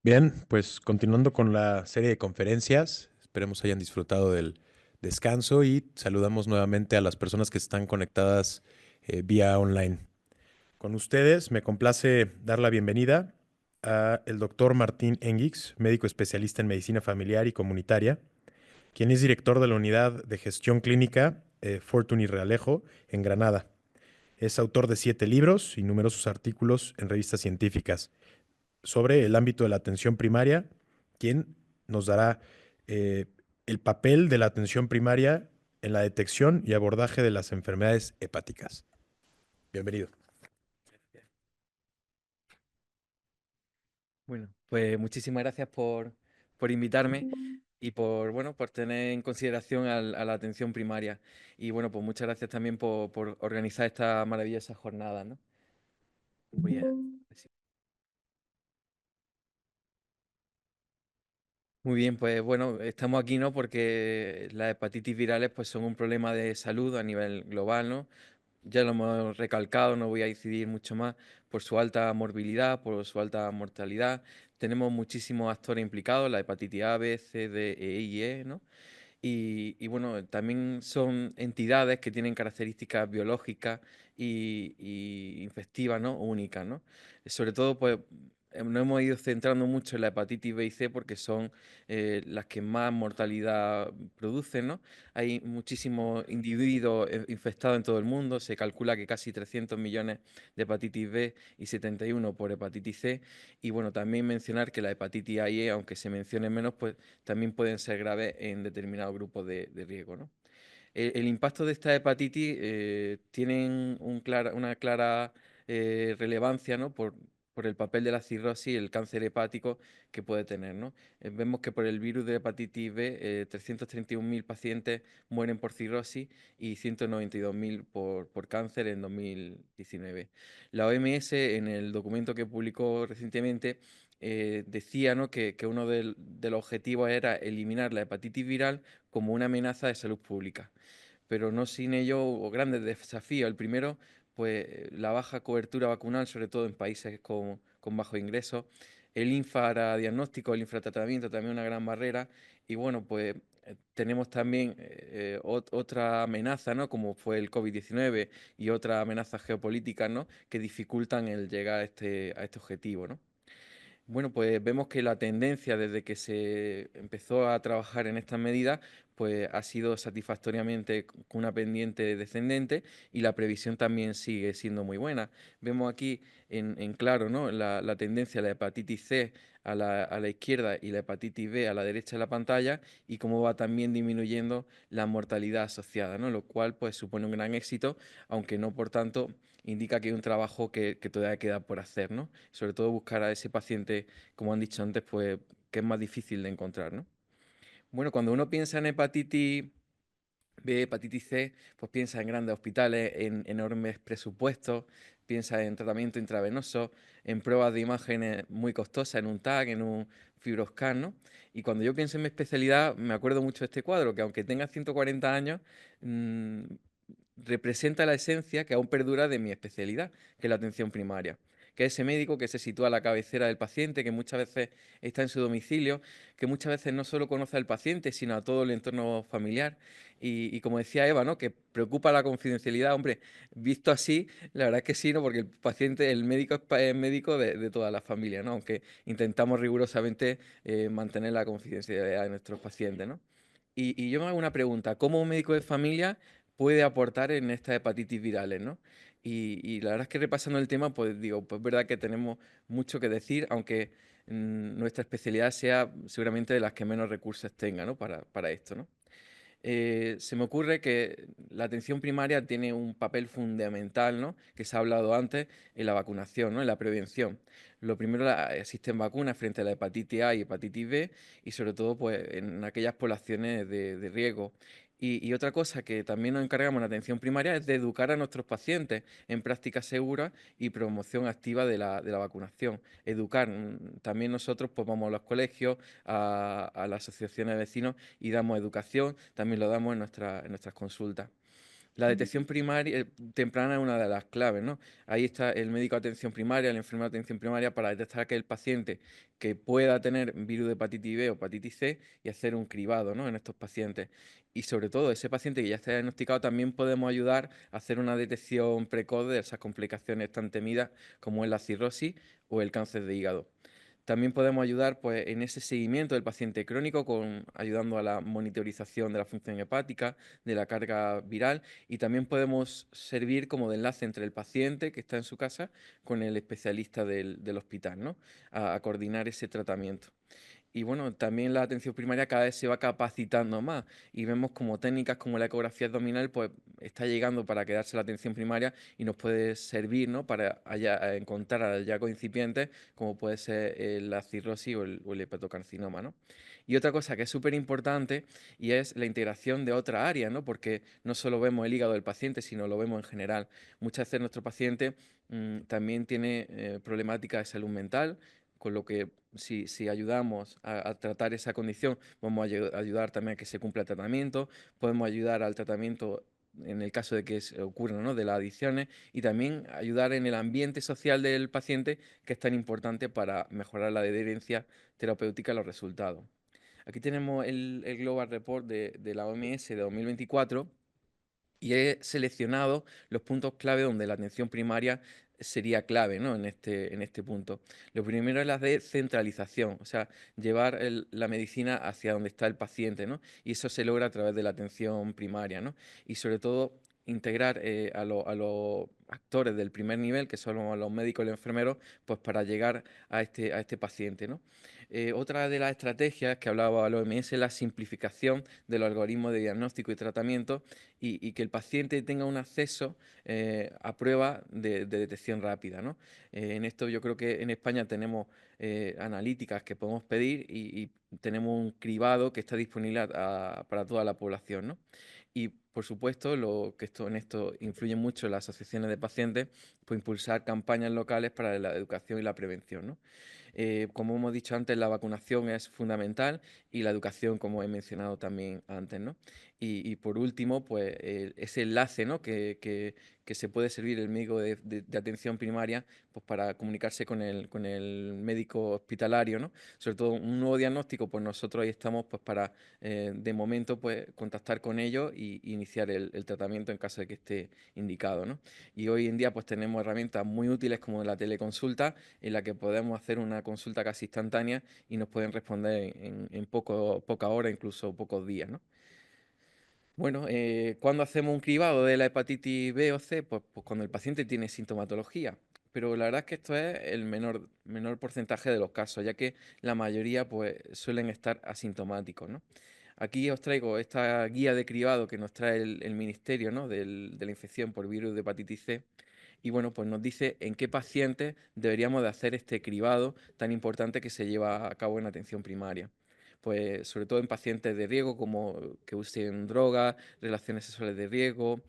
Bien, pues continuando con la serie de conferencias, esperemos hayan disfrutado del descanso y saludamos nuevamente a las personas que están conectadas vía online. Con ustedes me complace dar la bienvenida a el doctor Martín Enguix, médico especialista en medicina familiar y comunitaria, quien es director de la unidad de gestión clínica Fortuny Realejo en Granada. Es autor de 7 libros y numerosos artículos en revistas científicas sobre el ámbito de la atención primaria, quien nos dará eh, el papel de la atención primaria en la detección y abordaje de las enfermedades hepáticas. Bienvenido. Bueno, pues muchísimas gracias por invitarme y por tener en consideración a la atención primaria. Y bueno, pues muchas gracias también por organizar esta maravillosa jornada, ¿no? Voy a- Muy bien, pues bueno, estamos aquí, ¿no? Porque las hepatitis virales pues son un problema de salud a nivel global, ¿no? Ya lo hemos recalcado, no voy a incidir mucho más por su alta morbilidad, por su alta mortalidad. Tenemos muchísimos actores implicados, la hepatitis A, B, C, D, E y E, ¿no? Y bueno, también son entidades que tienen características biológicas y infectivas, ¿no? Únicas, ¿no? Sobre todo, pues, nos hemos ido centrando mucho en la hepatitis B y C porque son las que más mortalidad producen, ¿no? Hay muchísimos individuos infectados en todo el mundo. Se calcula que casi 300 millones de hepatitis B y 71 por hepatitis C. Y bueno, también mencionar que la hepatitis A y E, aunque se mencione menos, pues también pueden ser graves en determinados grupos de riesgo, ¿no? El impacto de esta hepatitis tienen una clara relevancia, ¿no? Por el papel de la cirrosis y el cáncer hepático que puede tener, ¿no? Vemos que por el virus de hepatitis B, 331.000 pacientes mueren por cirrosis y 192.000 por cáncer en 2019. La OMS, en el documento que publicó recientemente, decía, ¿no? que uno de los objetivos era eliminar la hepatitis viral como una amenaza de salud pública, pero no sin ello hubo grandes desafíos. El primero, pues la baja cobertura vacunal, sobre todo en países con bajos ingresos, el infradiagnóstico, el infratratamiento, también una gran barrera, y bueno, pues tenemos también otra amenaza, ¿no? Como fue el COVID-19 y otras amenazas geopolíticas, ¿no? Que dificultan el llegar a este objetivo, ¿no? Bueno, pues vemos que la tendencia desde que se empezó a trabajar en estas medidas, pues ha sido satisfactoriamente con una pendiente descendente y la previsión también sigue siendo muy buena. Vemos aquí en claro, ¿no? La tendencia de la hepatitis C a la izquierda y la hepatitis B a la derecha de la pantalla y cómo va también disminuyendo la mortalidad asociada, ¿no? Lo cual pues supone un gran éxito, aunque no por tanto indica que hay un trabajo que todavía queda por hacer, ¿no? Sobre todo buscar a ese paciente, como han dicho antes, pues que es más difícil de encontrar, ¿no? Bueno, cuando uno piensa en hepatitis B, hepatitis C, pues piensa en grandes hospitales, en enormes presupuestos, piensa en tratamiento intravenoso, en pruebas de imágenes muy costosas, en un TAC, en un fibroscan, ¿no? Y cuando yo pienso en mi especialidad, me acuerdo mucho de este cuadro, que aunque tenga 140 años, mm, representa la esencia que aún perdura de mi especialidad, que es la atención primaria, que es ese médico que se sitúa a la cabecera del paciente, que muchas veces está en su domicilio, que muchas veces no solo conoce al paciente, sino a todo el entorno familiar. Y como decía Eva, ¿no? Que preocupa la confidencialidad. Hombre, visto así, la verdad es que sí, ¿no? Porque el paciente, el médico es médico de toda la familia, ¿no? Aunque intentamos rigurosamente mantener la confidencialidad de nuestros pacientes, ¿no? Y yo me hago una pregunta, ¿cómo un médico de familia puede aportar en estas hepatitis virales, ¿no? Y la verdad es que repasando el tema, pues digo, pues es verdad que tenemos mucho que decir, aunque nuestra especialidad sea seguramente de las que menos recursos tenga, ¿no? Para esto, ¿no? Se me ocurre que la atención primaria tiene un papel fundamental, ¿no? Que se ha hablado antes en la vacunación, ¿no? En la prevención. Lo primero, existen vacunas frente a la hepatitis A y hepatitis B y sobre todo pues, en aquellas poblaciones de riesgo. Y otra cosa que también nos encargamos en atención primaria es de educar a nuestros pacientes en prácticas seguras y promoción activa de la vacunación. Educar. También nosotros pues vamos a los colegios, a las asociaciones de vecinos y damos educación, también lo damos en nuestras consultas. La detección primaria, temprana es una de las claves, ¿no? Ahí está el médico de atención primaria, el enfermero de atención primaria para detectar aquel paciente que pueda tener virus de hepatitis B o hepatitis C y hacer un cribado, ¿no? En estos pacientes. Y sobre todo, ese paciente que ya está diagnosticado, también podemos ayudar a hacer una detección precoz de esas complicaciones tan temidas como es la cirrosis o el cáncer de hígado. También podemos ayudar pues, en ese seguimiento del paciente crónico, ayudando a la monitorización de la función hepática, de la carga viral, y también podemos servir como de enlace entre el paciente que está en su casa con el especialista del hospital, ¿no? A coordinar ese tratamiento. Y bueno, también la atención primaria cada vez se va capacitando más y vemos como técnicas como la ecografía abdominal pues está llegando para quedarse la atención primaria y nos puede servir, ¿no? Para encontrar hallazgos incipientes como puede ser la cirrosis o el hepatocarcinoma, ¿no? Y otra cosa que es súper importante y es la integración de otras áreas, ¿no? Porque no solo vemos el hígado del paciente, sino lo vemos en general. Muchas veces nuestro paciente también tiene problemáticas de salud mental, con lo que si ayudamos a tratar esa condición, vamos a ayudar también a que se cumpla el tratamiento, podemos ayudar al tratamiento en el caso de que ocurran, ¿no? De las adicciones y también ayudar en el ambiente social del paciente, que es tan importante para mejorar la adherencia terapéutica a los resultados. Aquí tenemos el Global Report de la OMS de 2024 y he seleccionado los puntos clave donde la atención primaria sería clave, ¿no? En este punto. Lo primero es la descentralización, o sea, llevar la medicina hacia donde está el paciente, ¿no? Y eso se logra a través de la atención primaria, ¿no? Y sobre todo integrar a los actores del primer nivel, que son los médicos y los enfermeros, pues para llegar a este paciente, ¿no? Otra de las estrategias que hablaba la OMS es la simplificación de los algoritmos de diagnóstico y tratamiento y que el paciente tenga un acceso a pruebas de detección rápida, ¿no? En esto yo creo que en España tenemos analíticas que podemos pedir y tenemos un cribado que está disponible para toda la población, ¿no? Y por supuesto, en esto influyen mucho las asociaciones de pacientes, pues impulsar campañas locales para la educación y la prevención, ¿no? Como hemos dicho antes, la vacunación es fundamental y la educación, como he mencionado también antes, ¿no? Y por último, pues ese enlace, ¿no? Que se puede servir el médico de atención primaria pues, para comunicarse con el médico hospitalario, ¿no? Sobre todo un nuevo diagnóstico, pues nosotros ahí estamos pues, para, de momento, pues contactar con ellos y iniciar el tratamiento en caso de que esté indicado, ¿no? Y hoy en día pues tenemos herramientas muy útiles como la teleconsulta en la que podemos hacer una consulta casi instantánea y nos pueden responder en pocas horas, incluso pocos días, ¿no? Bueno, ¿cuándo hacemos un cribado de la hepatitis B o C? Pues cuando el paciente tiene sintomatología. Pero la verdad es que esto es el menor porcentaje de los casos, ya que la mayoría pues, suelen estar asintomáticos, ¿no? Aquí os traigo esta guía de cribado que nos trae el Ministerio, ¿no? De la infección por virus de hepatitis C. Y bueno, pues nos dice en qué pacientes deberíamos de hacer este cribado tan importante que se lleva a cabo en atención primaria. Pues sobre todo en pacientes de riesgo como que usen drogas, relaciones sexuales de riesgo,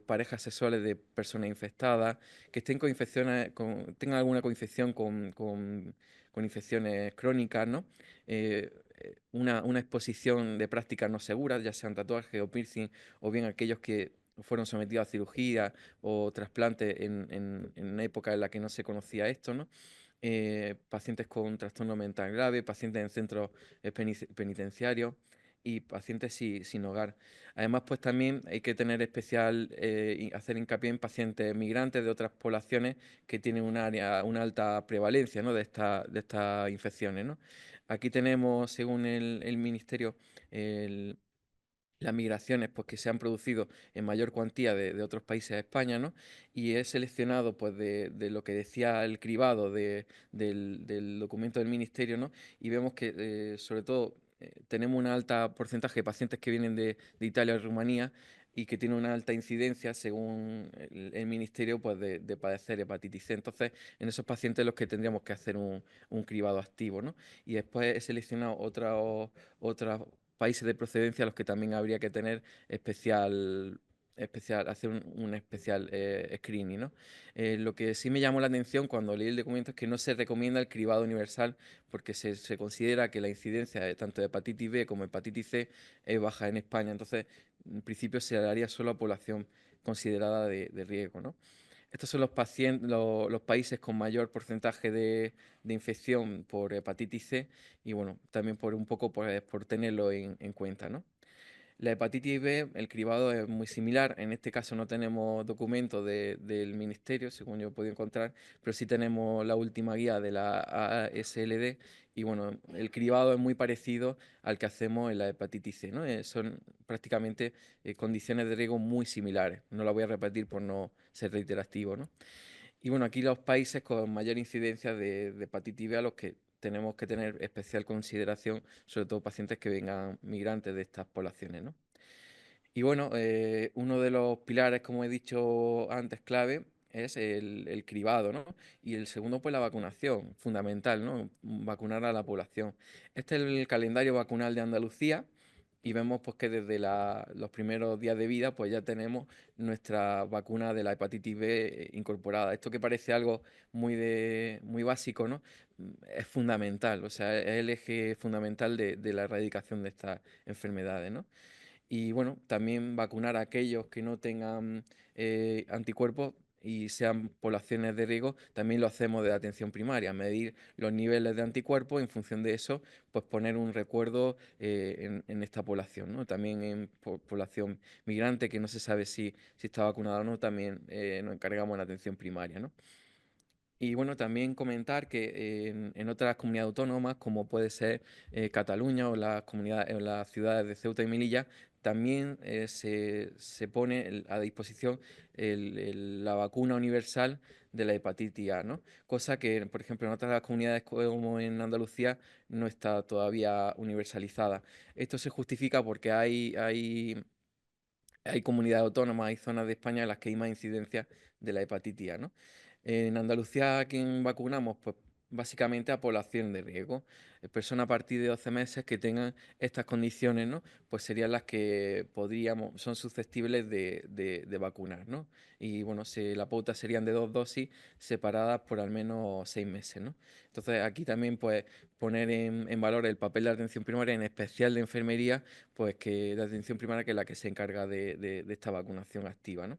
parejas sexuales de personas infectadas, que estén con infecciones, tengan alguna coinfección con infecciones crónicas, ¿no? Una exposición de prácticas no seguras, ya sean tatuajes o piercing, o bien aquellos que fueron sometidos a cirugía o trasplante en una época en la que no se conocía esto, ¿no? Pacientes con trastorno mental grave, pacientes en centros penitenciarios y pacientes sin hogar. Además, pues también hay que tener hacer hincapié en pacientes migrantes de otras poblaciones que tienen una alta prevalencia, ¿no? de estas infecciones, ¿no? Aquí tenemos, según el Ministerio, las migraciones pues, que se han producido en mayor cuantía de otros países a España, ¿no? Y he seleccionado pues, de lo que decía el cribado del documento del Ministerio, ¿no? Y vemos que sobre todo tenemos un alto porcentaje de pacientes que vienen de Italia o Rumanía y que tienen una alta incidencia, según el Ministerio, pues de padecer hepatitis C. Entonces, en esos pacientes los que tendríamos que hacer un cribado activo, ¿no? Y después he seleccionado otras países de procedencia a los que también habría que tener hacer un especial screening, ¿no? Lo que sí me llamó la atención cuando leí el documento es que no se recomienda el cribado universal porque se considera que la incidencia tanto de hepatitis B como hepatitis C es baja en España. Entonces, en principio se daría solo a población considerada de riesgo, ¿no? Estos son los pacientes, los países con mayor porcentaje de infección por hepatitis C y bueno, también por un poco por tenerlo en cuenta, ¿no? La hepatitis B, el cribado es muy similar. En este caso no tenemos documentos del ministerio, según yo he podido encontrar, pero sí tenemos la última guía de la AASLD y bueno, el cribado es muy parecido al que hacemos en la hepatitis C, ¿no? Son prácticamente condiciones de riesgo muy similares. No la voy a repetir por no ser reiterativo, ¿no? Y bueno, aquí los países con mayor incidencia de hepatitis B a los que tenemos que tener especial consideración, sobre todo pacientes que vengan migrantes de estas poblaciones, ¿no? Y bueno, uno de los pilares, como he dicho antes, clave, es el cribado, ¿no? Y el segundo, pues la vacunación, fundamental, ¿no? Vacunar a la población. Este es el calendario vacunal de Andalucía y vemos pues que desde los primeros días de vida pues ya tenemos nuestra vacuna de la hepatitis B incorporada. Esto que parece algo muy básico, ¿no? Es fundamental, o sea, es el eje fundamental de la erradicación de estas enfermedades, ¿no? Y bueno, también vacunar a aquellos que no tengan anticuerpos y sean poblaciones de riesgo, también lo hacemos de atención primaria, medir los niveles de anticuerpos y en función de eso, pues poner un recuerdo en esta población, ¿no? También en población migrante que no se sabe si está vacunada o no, también nos encargamos en atención primaria, ¿no? Y bueno, también comentar que en otras comunidades autónomas, como puede ser Cataluña o las comunidades, o las ciudades de Ceuta y Melilla, también se pone a disposición la vacuna universal de la hepatitis A, ¿no? Cosa que, por ejemplo, en otras comunidades como en Andalucía no está todavía universalizada. Esto se justifica porque hay comunidades autónomas, hay zonas de España en las que hay más incidencia de la hepatitis A, ¿no? En Andalucía, ¿a quién vacunamos? Pues básicamente a población de riesgo. Personas a partir de 12 meses que tengan estas condiciones, ¿no? Pues serían las que son susceptibles de vacunar, ¿no? Y bueno, la pauta serían de 2 dosis separadas por al menos 6 meses, ¿no? Entonces aquí también pues poner en valor el papel de la atención primaria, en especial de enfermería, pues que de atención primaria, que es la que se encarga de esta vacunación activa, ¿no?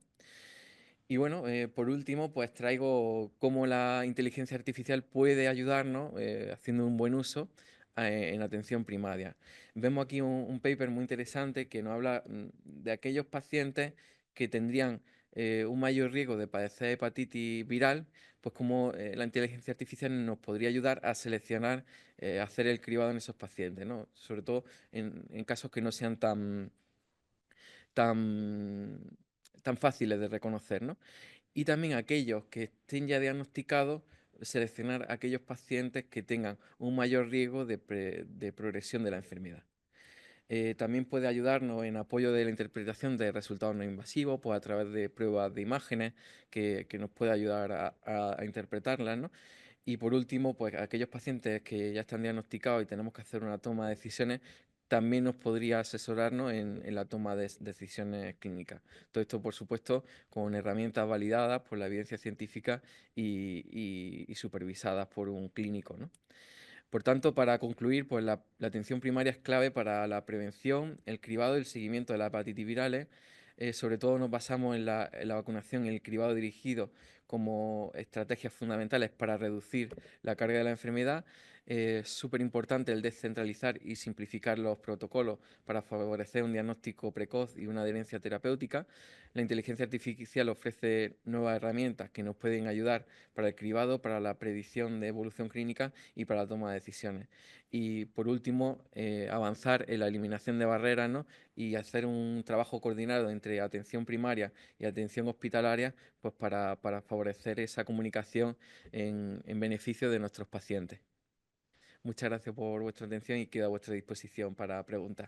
Y bueno, por último, pues traigo cómo la inteligencia artificial puede ayudarnos haciendo un buen uso en atención primaria. Vemos aquí un paper muy interesante que nos habla de aquellos pacientes que tendrían un mayor riesgo de padecer hepatitis viral, pues cómo la inteligencia artificial nos podría ayudar a seleccionar, hacer el cribado en esos pacientes, ¿no? Sobre todo en casos que no sean tan, tan fáciles de reconocer, ¿no? Y también aquellos que estén ya diagnosticados, seleccionar aquellos pacientes que tengan un mayor riesgo de progresión de la enfermedad. También puede ayudarnos en apoyo de la interpretación de resultados no invasivos, pues a través de pruebas de imágenes que nos puede ayudar a interpretarlas, ¿no? Y por último, pues aquellos pacientes que ya están diagnosticados y tenemos que hacer una toma de decisiones, también nos podría asesorarnos en la toma de decisiones clínicas. Todo esto, por supuesto, con herramientas validadas por la evidencia científica y supervisadas por un clínico, ¿no? Por tanto, para concluir, pues la atención primaria es clave para la prevención, el cribado y el seguimiento de las hepatitis virales. Sobre todo nos basamos en la vacunación y el cribado dirigido como estrategias fundamentales para reducir la carga de la enfermedad. Es súper importante el descentralizar y simplificar los protocolos para favorecer un diagnóstico precoz y una adherencia terapéutica. La inteligencia artificial ofrece nuevas herramientas que nos pueden ayudar para el cribado, para la predicción de evolución clínica y para la toma de decisiones. Y por último, avanzar en la eliminación de barreras, ¿no? Y hacer un trabajo coordinado entre atención primaria y atención hospitalaria, pues para favorecer esa comunicación en beneficio de nuestros pacientes. Muchas gracias por vuestra atención y quedo a vuestra disposición para preguntas.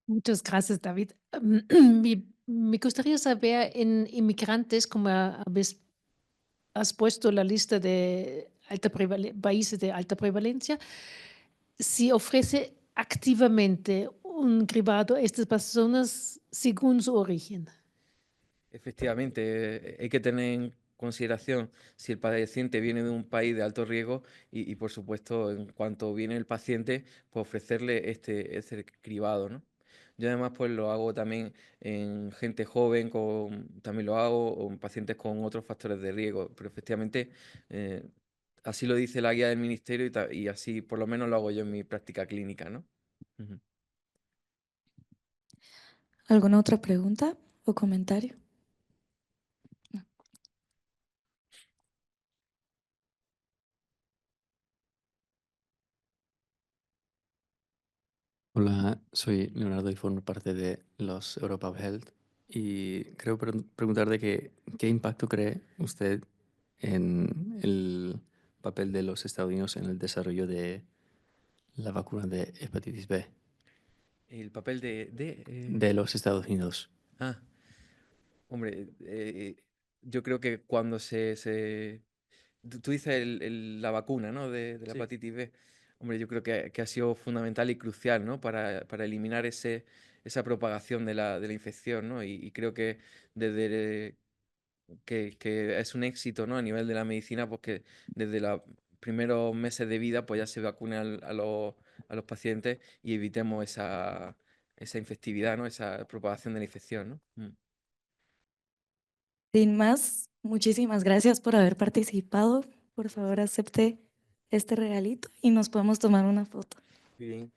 Muchas gracias, David. Me gustaría saber en inmigrantes, como has puesto la lista de países de alta prevalencia, si ofrece activamente un cribado a estas personas según su origen. Efectivamente, hay que tener consideración si el paciente viene de un país de alto riesgo y, por supuesto, en cuanto viene el paciente, pues ofrecerle este cribado, ¿no? Yo además pues lo hago también en gente joven, también lo hago, o en pacientes con otros factores de riesgo, pero efectivamente eh, así lo dice la guía del ministerio y así por lo menos lo hago yo en mi práctica clínica, ¿no? Ujú. ¿Alguna otra pregunta o comentario? Hola, soy Leonardo y formo parte de los Europa Health y creo preguntar de qué impacto cree usted en el papel de los Estados Unidos en el desarrollo de la vacuna de hepatitis B El papel de los Estados Unidos. Ah, hombre, yo creo que cuando tú dices la vacuna, ¿no? De la Sí. hepatitis B. Hombre, yo creo que ha sido fundamental y crucial, ¿no? Para eliminar esa propagación de la infección, ¿no? Y creo que desde que es un éxito, ¿no? A nivel de la medicina, pues que desde los primeros meses de vida, pues ya se vacune a los pacientes y evitemos esa infectividad, ¿no? Esa propagación de la infección, ¿no? Sin más, muchísimas gracias por haber participado. Por favor, acepte este regalito y nos podemos tomar una foto. Muy bien.